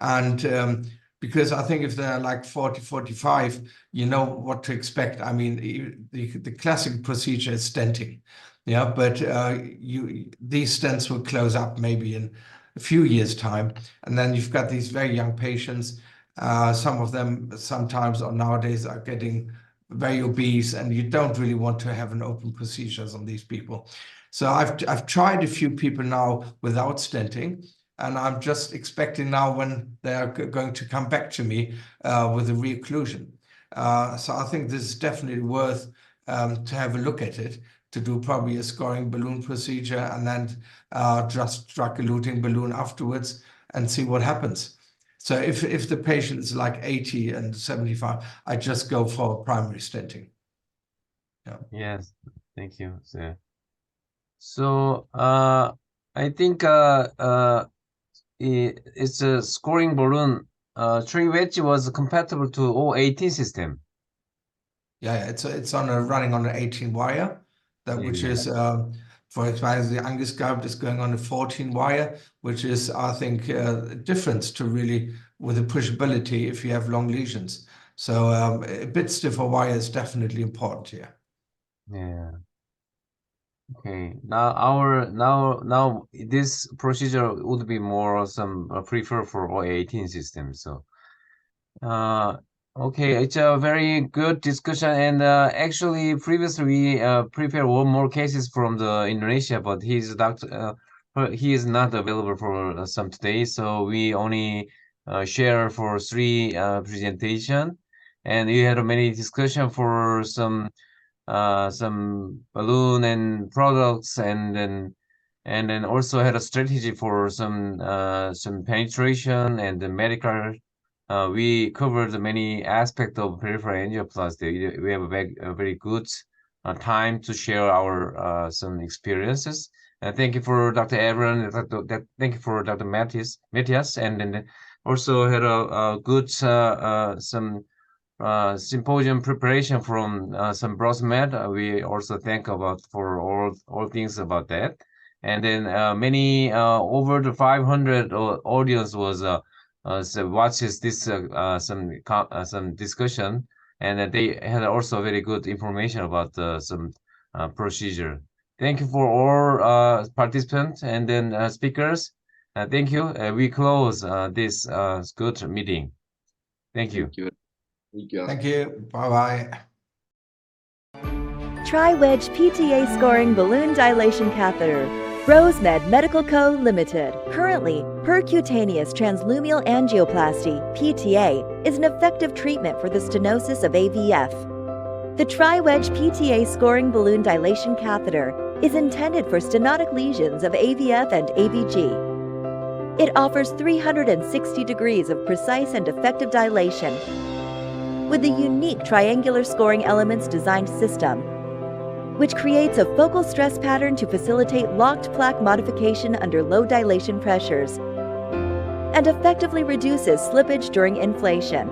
And because I think if they're like 40, 45, you know what to expect. I mean, the classic procedure is stenting. Yeah, but these stents will close up maybe in a few years' time. And then you've got these very young patients. Some of them sometimes or nowadays are getting very obese, and you don't really want to have an open procedures on these people. So I've tried a few people now without stenting, and I'm just expecting now when they are going to come back to me with a re-occlusion. So I think this is definitely worth to have a look at it, to do probably a scoring balloon procedure and then just drug-eluting balloon afterwards and see what happens. So if the patient is like 80 and 75, I just go for primary stenting. Yeah. Yes, thank you, sir. So I think it's a scoring balloon. Tri-Wedge was compatible to all 18 system. Yeah, it's running on an 18 wire, which is for example the Angusgab is going on a 14 wire, which is I think a difference to really with the pushability if you have long lesions. So a bit stiffer wire is definitely important here. Yeah. Okay. Now this procedure would be more some prefer for all 18 systems. So okay, it's a very good discussion, and actually previously we prepared one more cases from the Indonesia, but his doctor he is not available for some today, so we only share for 3 presentation, and we had many discussion for some balloon and products, and then also had a strategy for some penetration and the medical. We covered many aspects of peripheral angioplasty. We have a very good time to share our some experiences. Thank you for Dr. Evren. Thank you for Dr. Matthias, and then also had a good some symposium preparation from some BROSMED. We also thank about for all things about that. And then many over the 500 audience was so watches this some discussion, and they had also very good information about some procedure. Thank you for all participants and then speakers. Thank you. We close this good meeting. Thank you. Thank you. Thank you. Thank you. Bye-bye. Tri-Wedge PTA scoring balloon dilation catheter. RoseMed Medical Co. Limited. Currently, percutaneous transluminal angioplasty, PTA, is an effective treatment for the stenosis of AVF. The Tri-Wedge PTA scoring balloon dilation catheter is intended for stenotic lesions of AVF and AVG. It offers 360 degrees of precise and effective dilation with the unique triangular scoring elements designed system, which creates a focal stress pattern to facilitate locked plaque modification under low dilation pressures and effectively reduces slippage during inflation.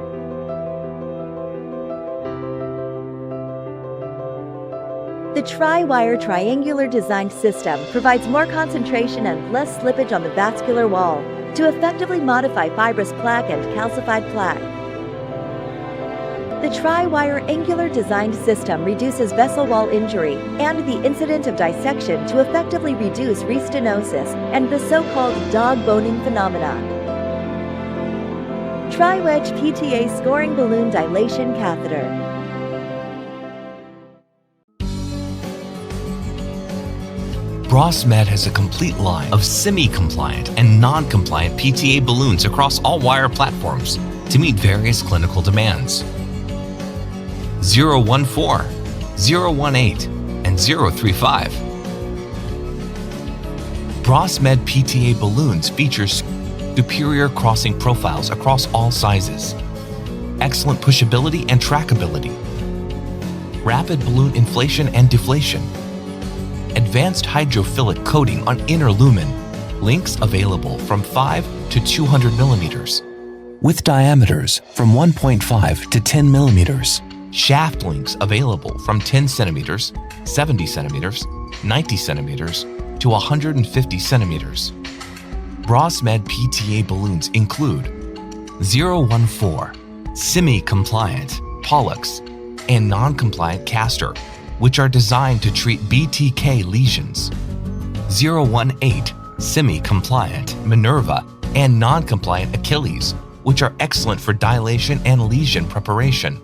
The Tri-Wire triangular designed system provides more concentration and less slippage on the vascular wall to effectively modify fibrous plaque and calcified plaque. The Tri-Wire angular designed system reduces vessel wall injury and the incident of dissection to effectively reduce restenosis and the so-called dog boning phenomena. Tri-Wedge PTA scoring balloon dilation catheter. RoseMed has a complete line of semi-compliant and non-compliant PTA balloons across all wire platforms to meet various clinical demands. 014, 018, and 035. RoseMed PTA balloons feature superior crossing profiles across all sizes, excellent pushability and trackability, rapid balloon inflation and deflation, advanced hydrophilic coating on inner lumen, links available from 5 to 200 millimeters, with diameters from 1.5 to 10 millimeters. Shaft links available from 10 centimeters, 70 centimeters, 90 centimeters, to 150 centimeters. RoseMed PTA balloons include 014, semi-compliant, Pollux, and non-compliant Castor, which are designed to treat BTK lesions. 018, semi-compliant, Minerva, and non-compliant Achilles, which are excellent for dilation and lesion preparation.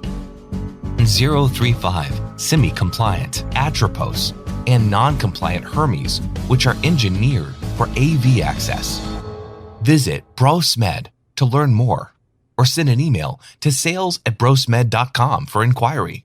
035, semi-compliant, Atropos, and non-compliant Hermes, which are engineered for AV access. Visit BrosMed to learn more or send an email to sales@brosmed.com for inquiry.